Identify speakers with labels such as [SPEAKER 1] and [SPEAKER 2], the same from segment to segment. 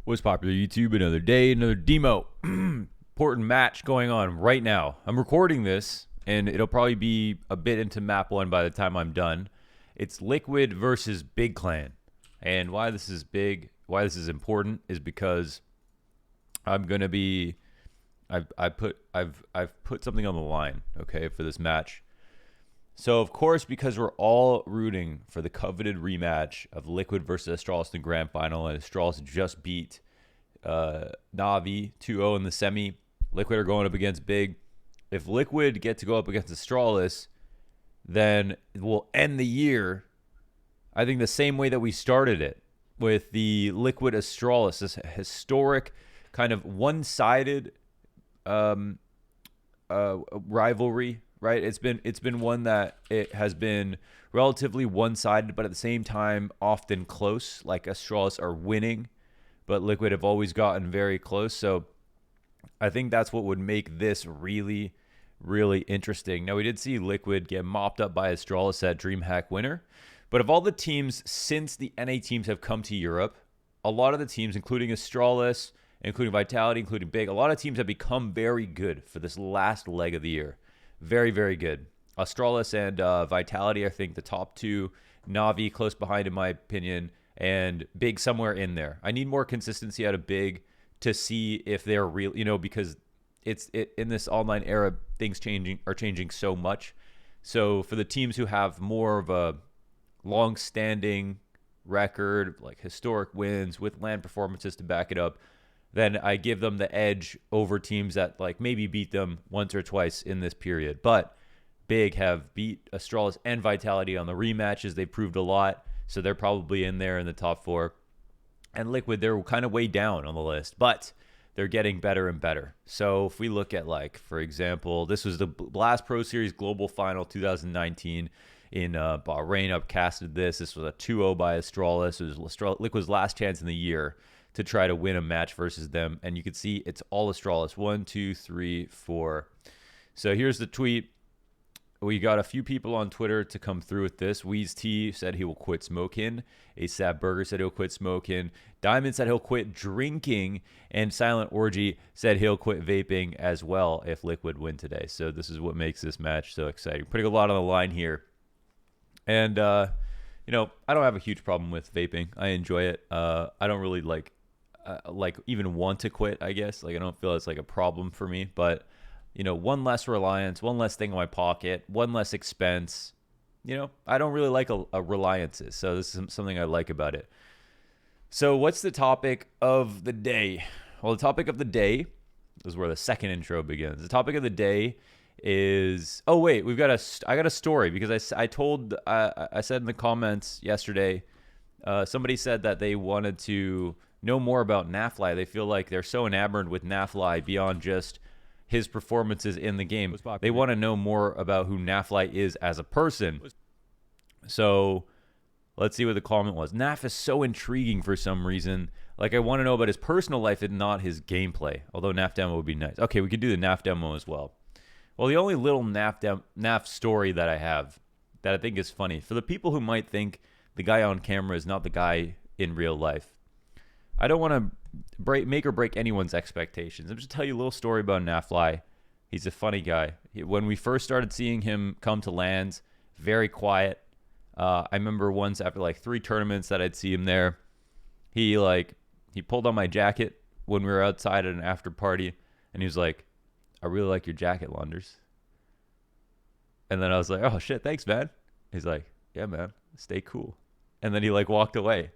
[SPEAKER 1] What's popular YouTube? Another day, another demo. Important match going on right now. I'm recording this, and it'll probably be a bit into map 1 by the time I'm done. It's Liquid versus Big Clan. And why this is big, why this is important, is because I'm gonna be I've put something on the line, okay, for this match. So of course, because we're all rooting for the coveted rematch of Liquid versus Astralis in the grand final, and Astralis just beat Navi 2-0 in the semi. Liquid are going up against Big. If Liquid get to go up against Astralis, then we'll end the year, I think, the same way that we started it, with the Liquid Astralis, this historic kind of one-sided rivalry, right? It's been one that it has been relatively one-sided, but at the same time often close. Like Astralis are winning, but Liquid have always gotten very close. So I think that's what would make this really, really interesting. Now, we did see Liquid get mopped up by Astralis at DreamHack winner, but of all the teams since the NA teams have come to Europe, a lot of the teams, including Astralis, including Vitality, including Big, a lot of teams have become very good for this last leg of the year. Very, very good. Astralis and Vitality, I think, the top two. Navi close behind, in my opinion, and Big somewhere in there. I need more consistency out of Big to see if they're real, because in this online era, things are changing so much. So for the teams who have more of a long-standing record, like historic wins with LAN performances to back it up, then I give them the edge over teams that like maybe beat them once or twice in this period. But Big have beat Astralis and Vitality on the rematches. They proved a lot, so they're probably in there in the top 4. And Liquid, they're kind of way down on the list, but they're getting better and better. So if we look at, like, for example, this was the last Pro Series Global Final 2019 in Bahrain. Upcasted this. This was a 2-0 by Astralis. It was Liquid's last chance in the year to try to win a match versus them. And you can see it's all Astralis. 1, 2, 3, 4. So here's the tweet. We got a few people on Twitter to come through with this. Wheeze T said he will quit smoking. ASAP Burger said he'll quit smoking. Diamond said he'll quit drinking. And Silent Orgy said he'll quit vaping as well if Liquid win today. So this is what makes this match so exciting. Putting a lot on the line here. And, I don't have a huge problem with vaping. I enjoy it. I don't really even want to quit, I guess. Like, I don't feel it's like a problem for me. But, one less reliance, one less thing in my pocket, one less expense. I don't really like a reliances. So this is something I like about it. So what's the topic of the day? Well, the topic of the day is where the second intro begins. The topic of the day is, I got a story, because I said in the comments yesterday, somebody said that they wanted to know more about Nafly. They feel like they're so enamored with Nafly beyond just his performances in the game. They want to know more about who Nafly is as a person. So let's see what the comment was. Naf is so intriguing for some reason. Like, I want to know about his personal life and not his gameplay. Although Naf demo would be nice. Okay, we could do the Naf demo as well. Well, the only little Naf story that I have that I think is funny, for the people who might think the guy on camera is not the guy in real life, I don't want to make or break anyone's expectations. I'm just tell you a little story about Nafly. He's a funny guy. When we first started seeing him come to LANs, very quiet. I remember once after like 3 tournaments that I'd see him there, he pulled on my jacket when we were outside at an after party, and he was like, "I really like your jacket, Launders." And then I was like, "Oh shit, thanks, man." He's like, "Yeah, man, stay cool." And then he walked away.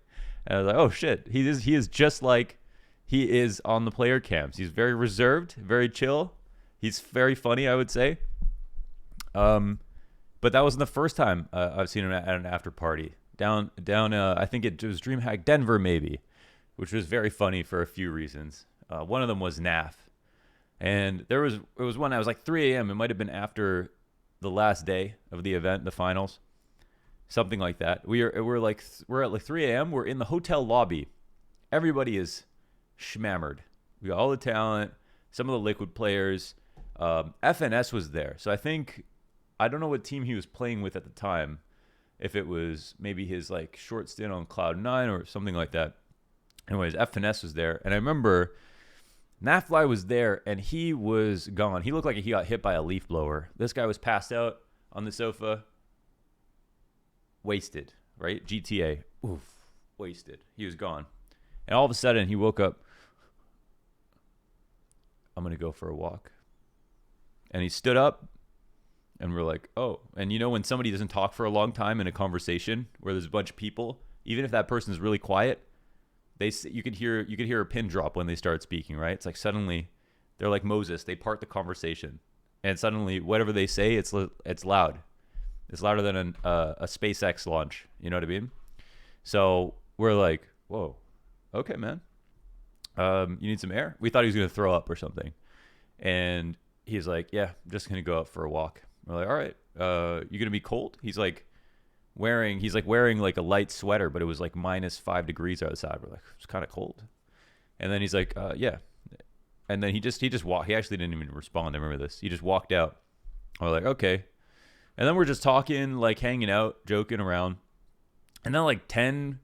[SPEAKER 1] And I was like, "Oh shit, he is just like he is on the player cams. He's very reserved, very chill. He's very funny, I would say." But that wasn't the first time I've seen him at an after party down. I think it was DreamHack Denver, maybe, which was very funny for a few reasons. One of them was Naf, and it was one. I was like 3 a.m. It might have been after the last day of the event, the finals, something like that. We're at like 3 a.m. We're in the hotel lobby. Everybody is schmammered. We got all the talent. Some of the Liquid players. FNS was there, so I don't know what team he was playing with at the time. If it was maybe his like short stint on Cloud9 or something like that. Anyways, F Finesse was there, and I remember Nafly was there, and he was gone. He looked like he got hit by a leaf blower. This guy was passed out on the sofa, wasted, right? GTA, oof, wasted. He was gone. And all of a sudden, he woke up. I'm going to go for a walk. And he stood up, and we're like, oh. And you know when somebody doesn't talk for a long time in a conversation where there's a bunch of people, even if that person is really quiet, you could hear a pin drop when they start speaking, right? It's like suddenly they're like Moses. They part the conversation. And suddenly whatever they say, it's loud. It's louder than a SpaceX launch. You know what I mean? So we're like, whoa, okay, man. You need some air? We thought he was going to throw up or something. And he's like, yeah, I'm just going to go out for a walk. We're like, all right, you going to be cold? He's like wearing like a light sweater, but it was like -5 degrees outside. We're like, it's kind of cold. And then he's like, yeah. And then he just walked. He actually didn't even respond. I remember this. He just walked out. We're like, okay. And then we're just talking, like hanging out, joking around. And then like 10,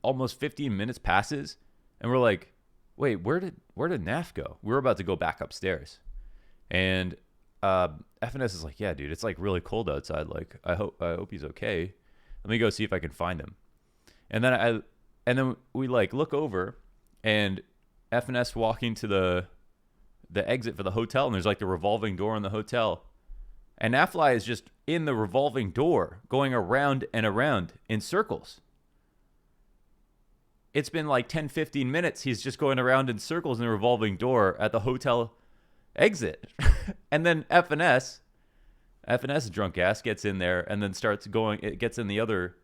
[SPEAKER 1] almost 15 minutes passes. And we're like, wait, where did Naf go? We're about to go back upstairs. And FNS is like, yeah, dude, it's like really cold outside. Like, I hope he's okay. Let me go see if I can find him. And then we like look over, and FNS walking to the exit for the hotel, and there's like the revolving door in the hotel. And Nafly is just in the revolving door, going around and around in circles. It's been like 10, 15 minutes. He's just going around in circles in the revolving door at the hotel exit. And then FNS drunk ass gets in there and then starts going, it gets in the other,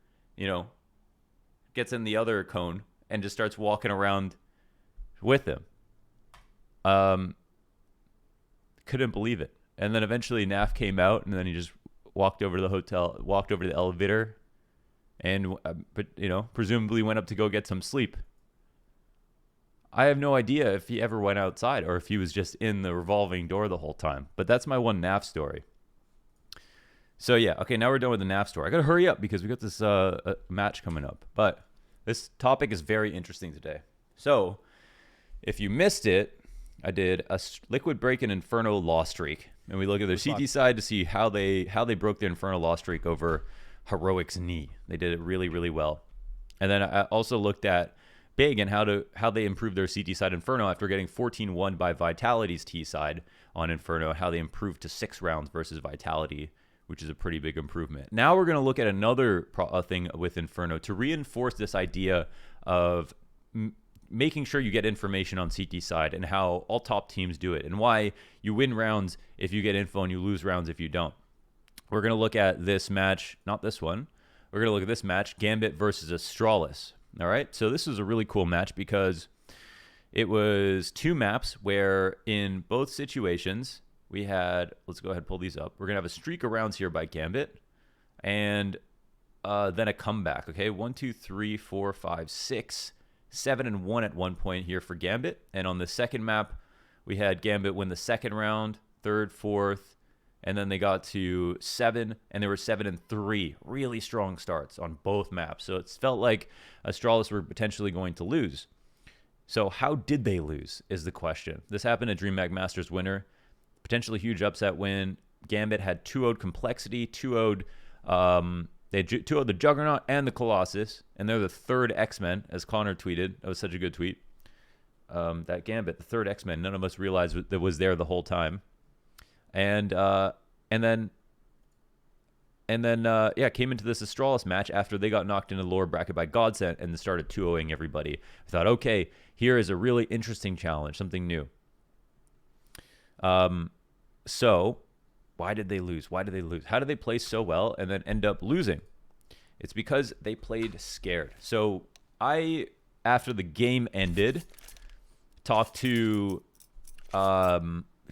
[SPEAKER 1] cone and just starts walking around with him. Couldn't believe it. And then eventually Naf came out, and then he just walked over to the hotel, walked over to the elevator, and presumably went up to go get some sleep. I have no idea if he ever went outside or if he was just in the revolving door the whole time. But that's my one Naf story. So yeah, okay, now we're done with the Naf story. I gotta hurry up because we got this match coming up. But this topic is very interesting today. So if you missed it, I did a Liquid Break and Inferno loss streak, and we look at their CT side to see how they broke their Inferno loss streak over Heroic's knee. They did it really, really well. And then I also looked at Big and how they improved their CT side Inferno after getting 14-1 by Vitality's T side on Inferno, how they improved to 6 rounds versus Vitality, which is a pretty big improvement. Now we're going to look at another thing with Inferno to reinforce this idea of making sure you get information on CT side and how all top teams do it, and why you win rounds if you get info and you lose rounds if you don't. We're going to look at this match, not this one. We're going to look at this match, Gambit versus Astralis. All right, so this is a really cool match because it was 2 maps where in both situations we had, let's go ahead and pull these up. We're going to have a streak of rounds here by Gambit, and then a comeback, okay? 1, 2, 3, 4, 5, 6, 7 and 1 at one point here for Gambit. And on the second map, we had Gambit win the second round, third, fourth, and then they got to 7, and they were 7 and 3. Really strong starts on both maps. So it felt like Astralis were potentially going to lose. So how did they lose is the question. This happened at DreamHack Masters winner. Potentially huge upset win. Gambit had 2-0'd Complexity, 2-0'd they 2-0'd the Juggernaut and the Colossus, and they're the third X-Men, as Connor tweeted. That was such a good tweet. That Gambit, the third X-Men, none of us realized that was there the whole time. And then came into this Astralis match after they got knocked into the lower bracket by Godsent and started 2-0ing everybody. I thought, okay, here is a really interesting challenge, something new. So why did they lose? How did they play so well and then end up losing? It's because they played scared. So I, after the game ended, talked to Nafany,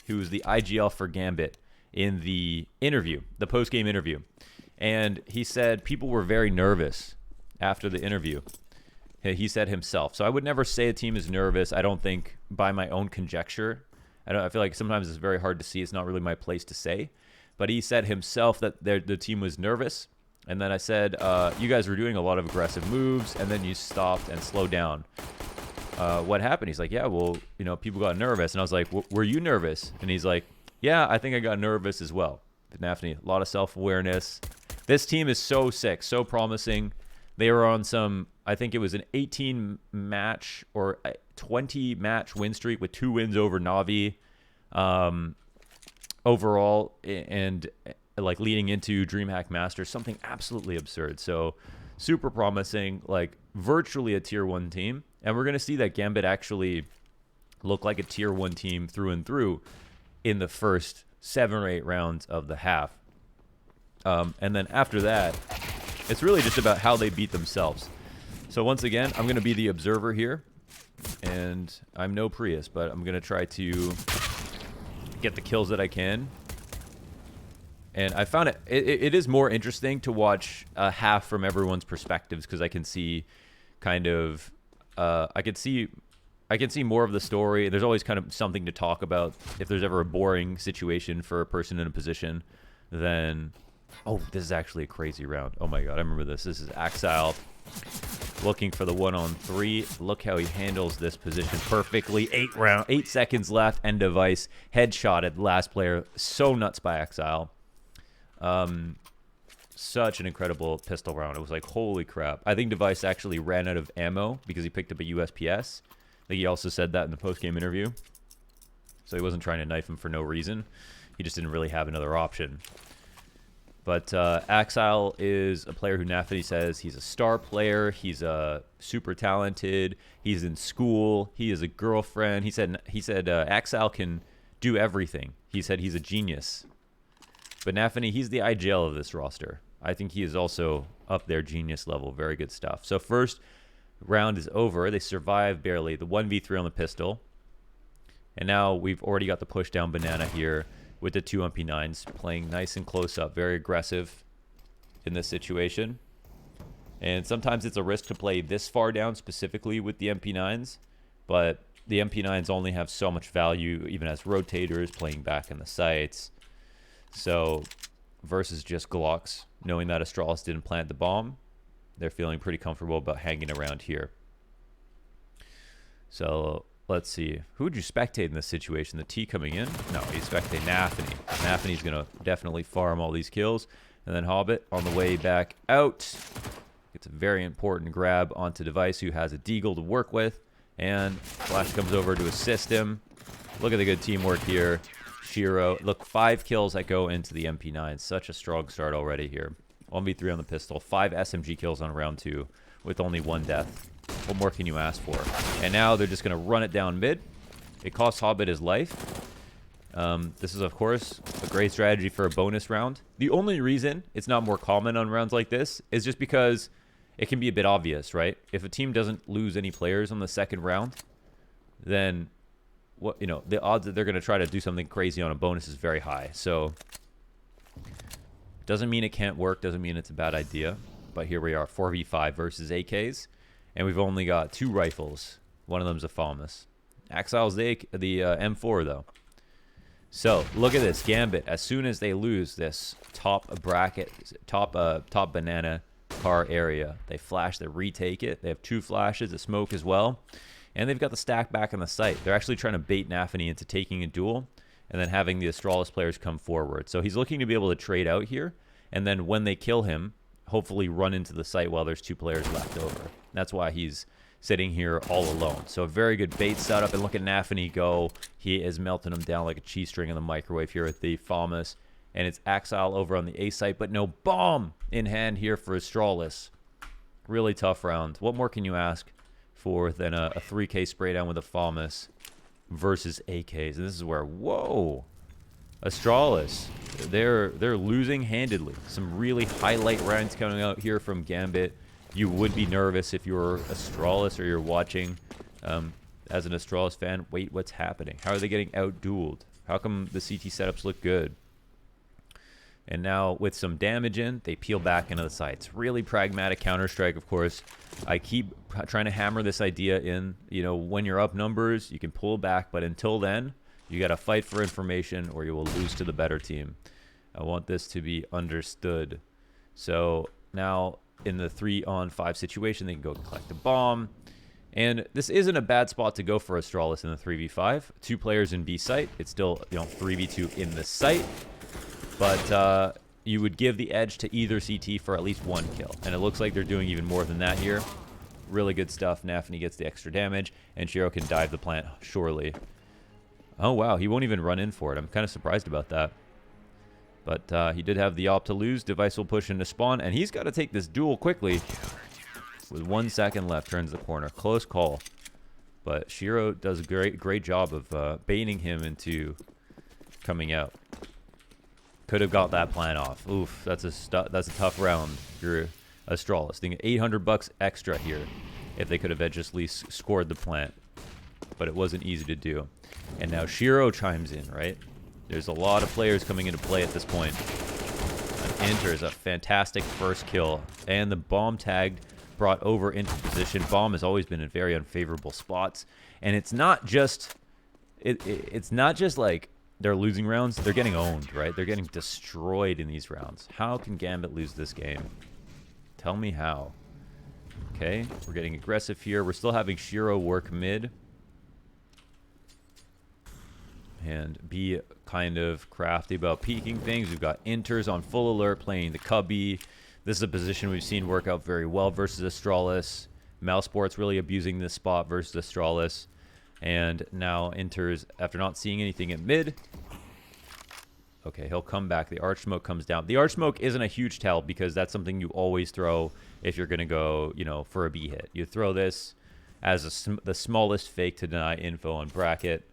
[SPEAKER 1] who's the IGL for Gambit, in the post-game interview. And he said people were very nervous after the interview. He said himself. So I would never say a team is nervous, I don't think, by my own conjecture. I feel like sometimes it's very hard to see. It's not really my place to say. But he said himself that the team was nervous. And then I said, you guys were doing a lot of aggressive moves, and then you stopped and slowed down. What happened? He's like, yeah, well, you know, people got nervous. And I was like, were you nervous? And he's like, yeah, I think I got nervous as well. Nafany, a lot of self-awareness. This team is so sick, so promising. They were on some, I think it was an 18-match or 20-match win streak with 2 wins over Na'Vi overall, and like leading into DreamHack Masters, something absolutely absurd. So super promising, like virtually a tier 1 team. And we're going to see that Gambit actually look like a tier 1 team through and through in the first 7 or 8 rounds of the half. And then after that, it's really just about how they beat themselves. So once again, I'm going to be the observer here. And I'm no Prius, but I'm going to try to get the kills that I can. And I found it is more interesting to watch a half from everyone's perspectives, because I can see kind of I can see more of the story. There's always kind of something to talk about if there's ever a boring situation for a person in a position. Then, oh, this is actually a crazy round. Oh my god, I remember this. This is Axile looking for the 1-on-3. Look how he handles this position perfectly. 8 seconds left, and Device headshotted last player. So nuts by Axile. Such an incredible pistol round. It was like, holy crap. I think Device actually ran out of ammo because he picked up a USPS. I think he also said that in the post-game interview. So he wasn't trying to knife him for no reason. He just didn't really have another option. But Axile is a player who Nafany says he's a star player. He's super talented. He's in school. He has a girlfriend. He said Axile can do everything. He said he's a genius. But Nafany, he's the IGL of this roster. I think he is also up there, genius level. Very good stuff. So first round is over. They survived barely. The 1v3 on the pistol. And now we've already got the push down banana here with the 2 MP9s. Playing nice and close up. Very aggressive in this situation. And sometimes it's a risk to play this far down, specifically with the MP9s. But the MP9s only have so much value, even as rotators, playing back in the sights. So, versus just Glocks, knowing that Astralis didn't plant the bomb, they're feeling pretty comfortable about hanging around here. So, let's see. Who would you spectate in this situation? The T coming in? No, you spectate Nafany. Nafany's going to definitely farm all these kills. And then Hobbit on the way back out. It's a very important grab onto Device, who has a Deagle to work with. And Flash comes over to assist him. Look at the good teamwork here. Shiro. Look, 5 kills that go into the MP9. Such a strong start already here. 1v3 on the pistol. 5 SMG kills on round 2 with only 1 death. What more can you ask for? And now they're just going to run it down mid. It costs Hobbit his life. This is, of course, a great strategy for a bonus round. The only reason it's not more common on rounds like this is just because it can be a bit obvious, right? If a team doesn't lose any players on the second round, then the odds that they're going to try to do something crazy on a bonus is very high. So doesn't mean it can't work, doesn't mean it's a bad idea. But here we are, 4v5 versus AKs, and we've only got 2 rifles. One of them's a FAMAS. Axile's the M4 though. So look at this Gambit. As soon as they lose this top bracket, top banana car area, they flash, they retake it. They have 2 flashes, a smoke as well. And they've got the stack back on the site. They're actually trying to bait Nafany into taking a duel and then having the Astralis players come forward. So he's looking to be able to trade out here. And then when they kill him, hopefully run into the site while there's 2 players left over. That's why he's sitting here all alone. So a very good bait setup. And look at Nafany go. He is melting him down like a cheese string in the microwave here at the FAMAS. And it's Axile over on the A site, but no bomb in hand here for Astralis. Really tough round. What more can you ask for than a 3K spray down with a FAMAS versus AKs? And this is where, whoa, Astralis, they're losing handedly. Some really highlight rounds coming out here from Gambit. You would be nervous if you were Astralis or you're watching as an Astralis fan. Wait, what's happening? How are they getting out-dueled? How come the CT setups look good? And now with some damage in, they peel back into the sites. Really pragmatic Counter-Strike, of course. I keep trying to hammer this idea in. When you're up numbers, you can pull back. But until then, you got to fight for information or you will lose to the better team. I want this to be understood. So now in the 3-on-5 situation, they can go collect a bomb. And this isn't a bad spot to go for Astralis in the 3v5. 2 players in B site. It's still, 3v2 in the site. But you would give the edge to either CT for at least 1 kill. And it looks like they're doing even more than that here. Really good stuff. Nafny gets the extra damage, and Shiro can dive the plant, surely. Oh, wow. He won't even run in for it. I'm kind of surprised about that. But he did have the op to lose. Device will push into spawn, and he's got to take this duel quickly. With 1 second left, turns the corner. Close call. But Shiro does a great job of baiting him into coming out. Could have got that plant off. Oof, that's a tough round for Astralis. Thinking 800 bucks extra here if they could have just at least scored the plant. But it wasn't easy to do. And now Shiro chimes in, right? There's a lot of players coming into play at this point. And enters a fantastic first kill. And the bomb tagged, brought over into position. Bomb has always been in very unfavorable spots. And it's not just... It's not just like they're losing rounds. They're getting owned, right? They're getting destroyed in these rounds. How can Gambit lose this game? Tell me how. Okay, we're getting aggressive here. We're still having Shiro work mid. And be kind of crafty about peeking things. We've got Inters on full alert playing the Cubby. This is a position we've seen work out very well versus Astralis. Mousesport's really abusing this spot versus Astralis. And now Inters, after not seeing anything at mid. Okay, he'll come back. The Arch Smoke comes down. The Arch Smoke isn't a huge tell because that's something you always throw if you're going to go, for a B hit. You throw this as the smallest fake to deny info on bracket.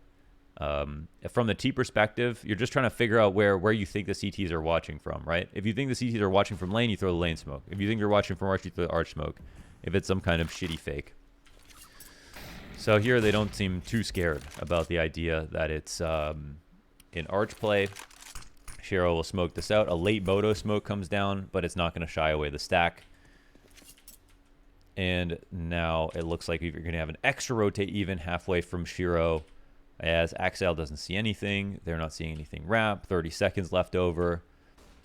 [SPEAKER 1] From the T perspective, you're just trying to figure out where you think the CTs are watching from, right? If you think the CTs are watching from lane, you throw the lane smoke. If you think they're watching from arch, you throw the arch smoke. If it's some kind of shitty fake. So here they don't seem too scared about the idea that it's in arch play. Shiro will smoke this out. A late Moto smoke comes down, but it's not going to shy away the stack. And now it looks like you're going to have an extra rotate even halfway from Shiro. As Axel doesn't see anything. They're not seeing anything wrap. 30 seconds left over.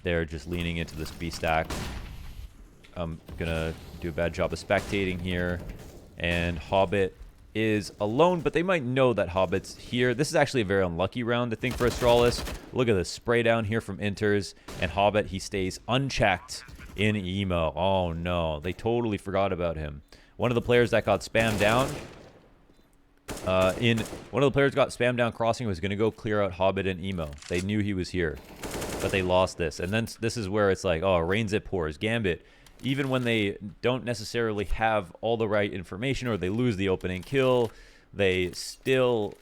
[SPEAKER 1] They're just leaning into this B stack. I'm going to do a bad job of spectating here. And Hobbit is alone, but they might know that Hobbit's here. This is actually a very unlucky round, I think, for Astralis. Look at the spray down here from Inters. And Hobbit, he stays unchecked in emo. Oh, no. They totally forgot about him. One of the players that got spammed down... one of the players got spammed down crossing was going to go clear out Hobbit and emo. They knew he was here, but they lost this. And then this is where it's like, oh, rain zip pours. Gambit, even when they don't necessarily have all the right information or they lose the opening kill, they still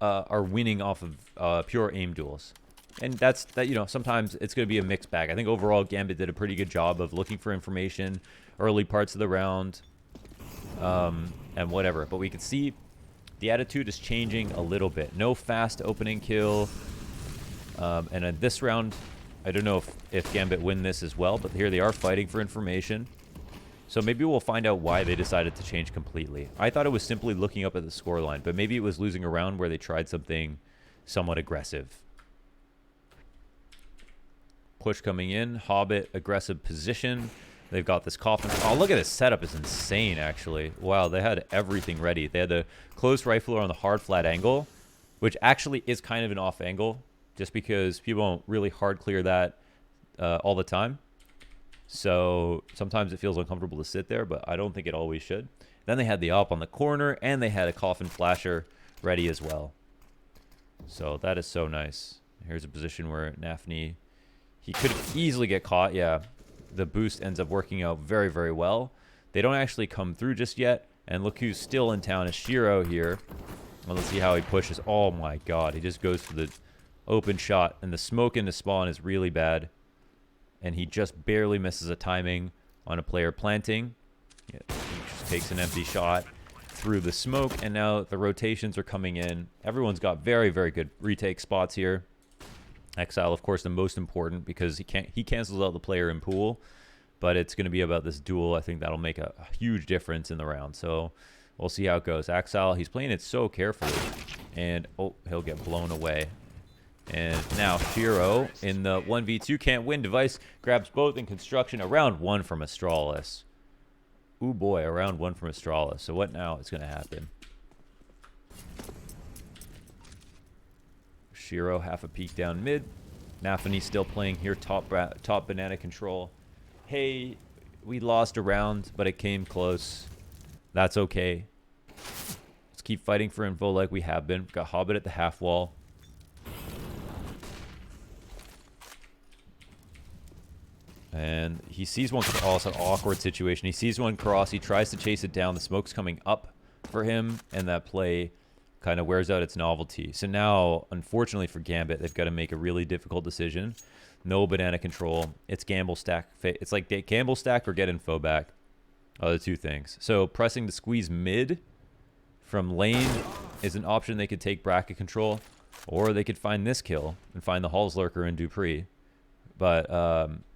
[SPEAKER 1] are winning off of pure aim duels. And that's that. Sometimes it's going to be a mixed bag. I think overall Gambit did a pretty good job of looking for information early parts of the round, and whatever. But we could see the attitude is changing a little bit. No fast opening kill. And in this round, I don't know if Gambit win this as well, but here they are fighting for information. So maybe we'll find out why they decided to change completely. I thought it was simply looking up at the scoreline, but maybe it was losing a round where they tried something somewhat aggressive. Push coming in. Hobbit, aggressive position. They've got this coffin. Oh, look at this setup. It's insane, actually. Wow, they had everything ready. They had the close rifler on the hard flat angle, which actually is kind of an off angle, just because people don't really hard clear that all the time. So sometimes it feels uncomfortable to sit there, but I don't think it always should. Then they had the op on the corner, and they had a coffin flasher ready as well. So that is so nice. Here's a position where Nafny, he could easily get caught, yeah. The boost ends up working out very, very well. They don't actually come through just yet. And look who's still in town is Shiro here. Well, let's see how he pushes. Oh my god. He just goes for the open shot. And the smoke into spawn is really bad. And he just barely misses a timing on a player planting. Yeah, he just takes an empty shot through the smoke. And now the rotations are coming in. Everyone's got very, very good retake spots here. Exile, of course, the most important because he cancels out the player in pool, but it's going to be about this duel. I think that'll make a huge difference in the round. So we'll see how it goes. Exile, he's playing it so carefully, and oh, he'll get blown away. And now Shiro in the 1v2 can't win. Device grabs both in construction. Around 1 from Astralis. Ooh boy, around 1 from Astralis. So what now is going to happen? Shiro half a peek down mid. Nafany still playing here top banana control. Hey, we lost a round, but it came close. That's okay. Let's keep fighting for info like we have been. Got Hobbit at the half wall. And he sees one. Also, awkward situation. He sees one cross. He tries to chase it down. The smoke's coming up for him, and that play kind of wears out its novelty. So now, unfortunately for Gambit, they've got to make a really difficult decision. No banana control. It's gamble stack. It's like gamble stack or get info back. The two things. So pressing to squeeze mid from lane is an option. They could take bracket control, or they could find this kill and find the Halls Lurker and Dupree. But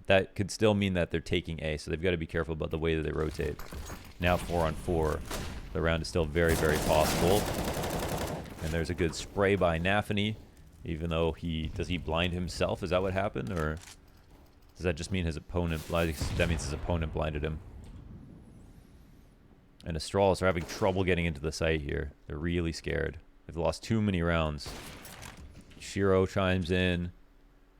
[SPEAKER 1] that could still mean that they're taking A, so they've got to be careful about the way that they rotate. Now 4-on-4. The round is still very, very possible. And there's a good spray by Nafany, even though does he blind himself? Is that what happened? Or does that just mean his opponent, that means his opponent blinded him? And Astralis are having trouble getting into the site here. They're really scared. They've lost too many rounds. Shiro chimes in.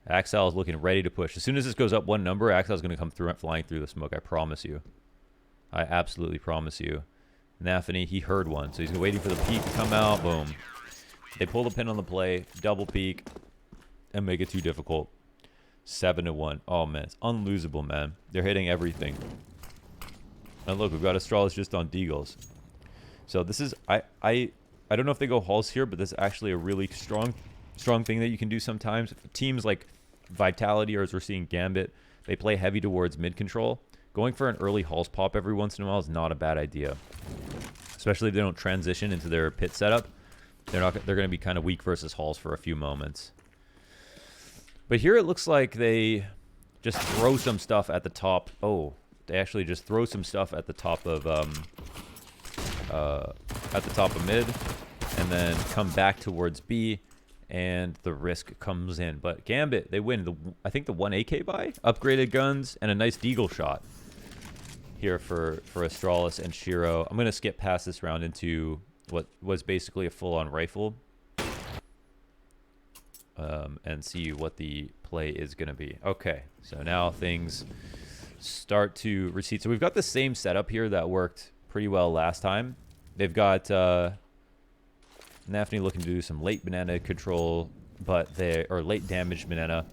[SPEAKER 1] Axel is looking ready to push. As soon as this goes up 1 number, Axel is going to come flying through the smoke. I promise you. I absolutely promise you. Nafany, he heard one, so he's waiting for the peak to come out. Boom. They pull the pin on the play, double peek, and make it too difficult. 7-1. Oh, man. It's unlosable, man. They're hitting everything. And look, we've got Astralis just on Deagles. So this is... I don't know if they go Halls here, but this is actually a really strong thing that you can do sometimes. If teams like Vitality, or as we're seeing Gambit, they play heavy towards mid control. Going for an early Halls pop every once in a while is not a bad idea. Especially if they don't transition into their pit setup. They're going to be kind of weak versus Halls for a few moments. But here it looks like they just throw some stuff at the top. Oh, they actually just throw some stuff at the top of mid, and then come back towards B, and the risk comes in. But Gambit, they win. I think the 1 AK buy, upgraded guns, and a nice Deagle shot here for Astralis and Shiro. I'm going to skip past this round into what was basically a full-on rifle, and see what the play is going to be. Okay, so now things start to recede. So we've got the same setup here that worked pretty well last time. They've got Nafany looking to do some late banana control, or late damage banana.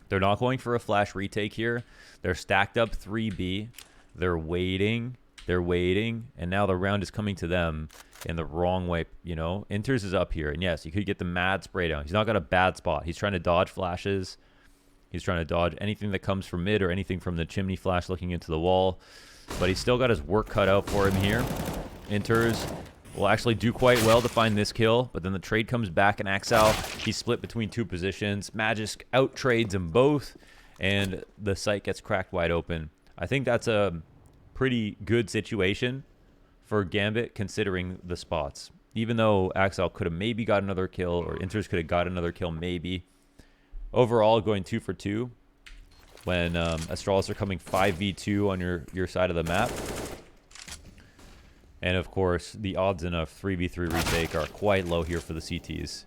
[SPEAKER 1] They're not going for a flash retake here. They're stacked up 3B. They're waiting. They're waiting. And now the round is coming to them in the wrong way. You know, Inters is up here. And yes, you could get the mad spray down. He's not got a bad spot. He's trying to dodge flashes. He's trying to dodge anything that comes from mid or anything from the chimney flash looking into the wall. But he's still got his work cut out for him here. Inters will actually do quite well to find this kill, but then the trade comes back, and Axel, he's split between 2 positions. Magisk out trades them both, and the site gets cracked wide open. I think that's a pretty good situation for Gambit considering the spots. Even though Axel could have maybe got another kill, or Inters could have got another kill maybe. Overall, going 2 for 2 when Astralis are coming 5v2 on your side of the map. And of course, the odds in a 3v3 retake are quite low here for the CTs.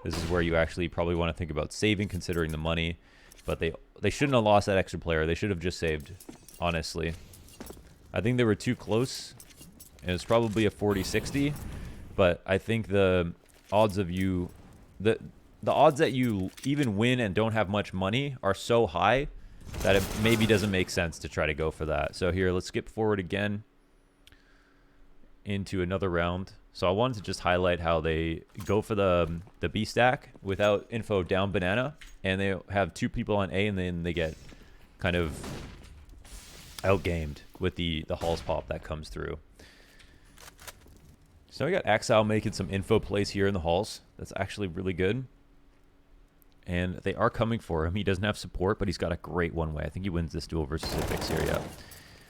[SPEAKER 1] This is where you actually probably want to think about saving, considering the money. But they shouldn't have lost that extra player. They should have just saved, honestly. I think they were too close. It was probably a 40-60. But I think the odds of you... The odds that you even win and don't have much money are so high that it maybe doesn't make sense to try to go for that. So here, let's skip forward again into another round. So I wanted to just highlight how they go for the B stack without info down banana, and they have 2 people on A, and then they get kind of outgamed with the Halls pop that comes through. So we got Axel making some info plays here in the Halls. That's actually really good. And they are coming for him. He doesn't have support, but he's got a great one-way. I think he wins this duel versus Ifix here, yeah.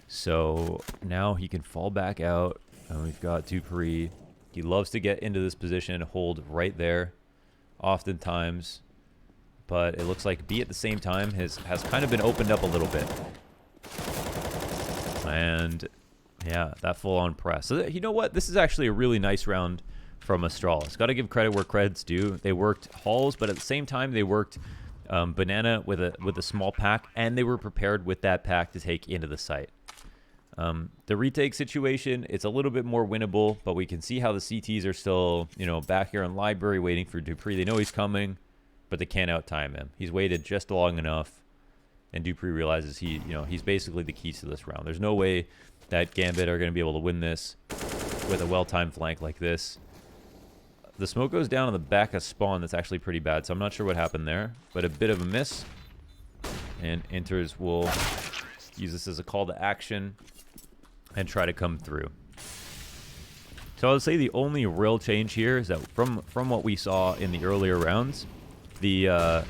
[SPEAKER 1] So now he can fall back out. And we've got Dupree. He loves to get into this position and hold right there. Oftentimes, but it looks like B at the same time has kind of been opened up a little bit. And yeah, that full-on press. So you know what? This is actually a really nice round from Astralis. Got to give credit where credit's due. They worked halls, but at the same time, they worked banana with a small pack, and they were prepared with that pack to take into the site. The retake situation, it's a little bit more winnable, but we can see how the CTs are still, back here in library waiting for Dupree. They know he's coming, but they can't out-time him. He's waited just long enough, and Dupree realizes he's basically the key to this round. There's no way that Gambit are going to be able to win this with a well-timed flank like this. The smoke goes down on the back of spawn. That's actually pretty bad, so I'm not sure what happened there, but a bit of a miss. And Inters will use this as a call to action and try to come through. So I would say the only real change here is that from what we saw in the earlier rounds, the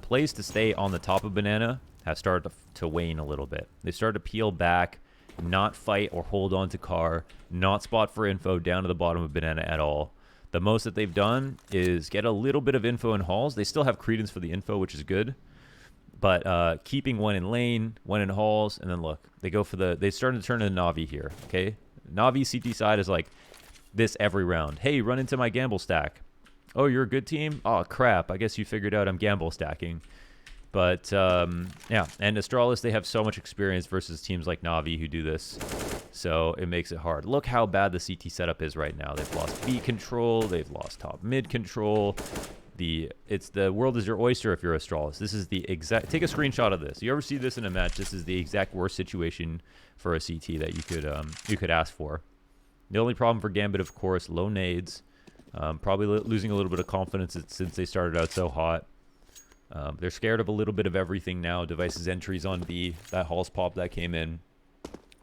[SPEAKER 1] plays to stay on the top of banana have started to wane a little bit. They started to peel back, not fight or hold on to car, not spot for info down to the bottom of banana at all. The most that they've done is get a little bit of info in halls. They still have credence for the info, which is good. But keeping one in lane, one in halls, and then look, they started to turn into Navi here, okay? Navi CT side is like this every round. Hey, run into my gamble stack. Oh, you're a good team? Oh, crap. I guess you figured out I'm gamble stacking. But, yeah, and Astralis, they have so much experience versus teams like Navi who do this. So it makes it hard. Look how bad the CT setup is right now. They've lost B control. They've lost top mid control. It's the world is your oyster if you're Astralis. This is the exact... Take a screenshot of this. You ever see this in a match? This is the exact worst situation for a CT that you could ask for. The only problem for Gambit, of course, low nades. Probably losing a little bit of confidence since they started out so hot. They're scared of a little bit of everything now. Devices entries on B. That Halls pop that came in.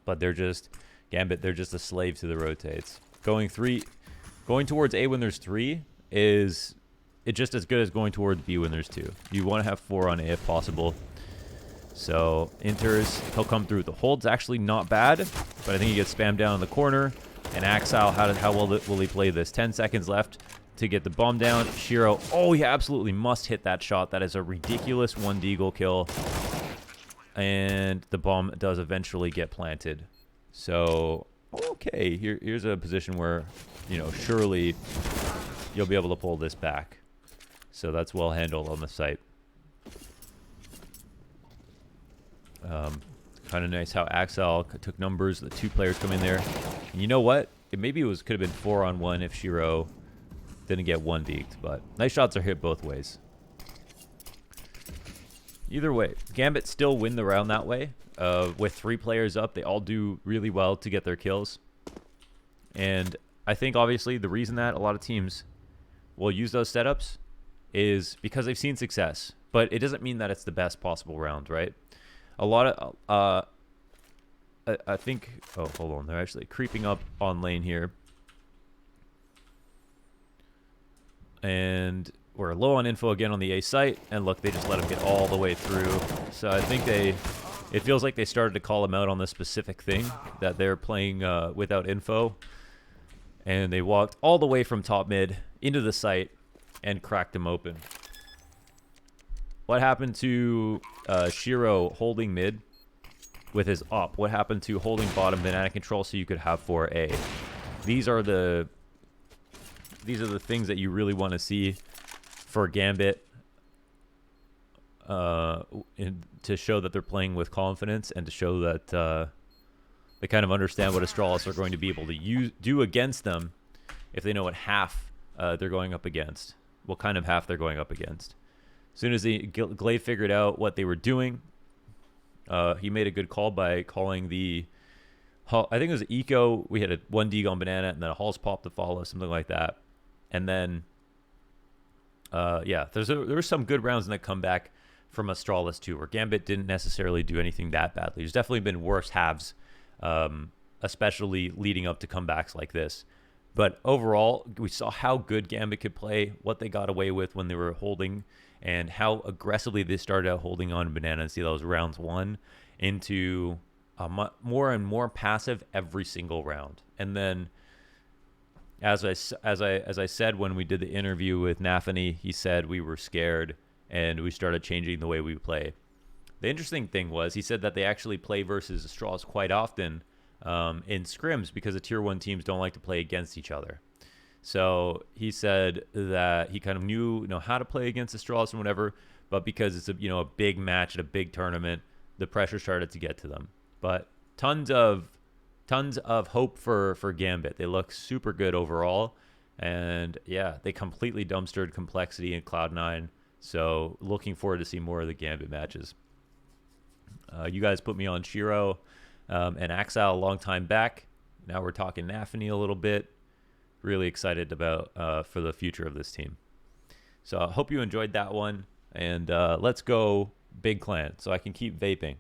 [SPEAKER 1] But they're just... Gambit, they're just a slave to the rotates. Going towards A when there's 3 is... It's just as good as going towards B when there's 2. You want to have 4 on A if possible. So, Inters, he'll come through. The hold's actually not bad, but I think he gets spammed down in the corner. And Axel, how well will he play this? 10 seconds left to get the bomb down. Shiro, oh, he absolutely must hit that shot. That is a ridiculous 1 deagle kill. And the bomb does eventually get planted. So, okay, here's a position where, surely you'll be able to pull this back. So that's well handled on the site. Kind of nice how Axel took numbers. The 2 players come in there. And you know what? Maybe it could have been 4-on-1 if Shiro didn't get 1 deked. But nice shots are hit both ways. Either way, Gambit still win the round that way. With 3 players up, they all do really well to get their kills. And I think, obviously, the reason that a lot of teams will use those setups is because they've seen success. But it doesn't mean that it's the best possible round, right? A lot of... I think... Oh, hold on. They're actually creeping up on lane here. And we're low on info again on the A site. And look, they just let him get all the way through. So I think it feels like they started to call him out on this specific thing, that they're playing without info. And they walked all the way from top mid into the site and cracked him open. What happened to Shiro holding mid with his up? What happened to holding bottom banana control so you could have 4A? These are the things that you really want to see for Gambit to show that they're playing with confidence and to show that they kind of understand what Astralis are going to be able to do against them if they know what half they're going up against. What kind of half they're going up against. As soon as Glaive figured out what they were doing, he made a good call by calling the... I think it was Eco. We had a 1 dig on banana and then a Halls pop to follow, something like that. And then, yeah, there were some good rounds in that comeback from Astralis too, where Gambit didn't necessarily do anything that badly. There's definitely been worse halves, especially leading up to comebacks like this. But overall, we saw how good Gambit could play, what they got away with when they were holding, and how aggressively they started out holding on banana. And see those rounds 1 into more and more passive every single round. And then, as I said when we did the interview with Nafany, he said we were scared and we started changing the way we play. The interesting thing was he said that they actually play versus Astralis quite often in scrims because the tier 1 teams don't like to play against each other. So he said that he kind of knew how to play against Astralis and whatever, but because it's a big match at a big tournament, the pressure started to get to them. But tons of hope for Gambit. They look super good overall, and yeah, they completely dumpstered Complexity in Cloud9. So looking forward to see more of the Gambit matches. You guys put me on Shiro and Axel a long time back. Now we're talking Nafany a little bit. Really excited about for the future of this team. So I hope you enjoyed that one, and let's go big clan so I can keep vaping.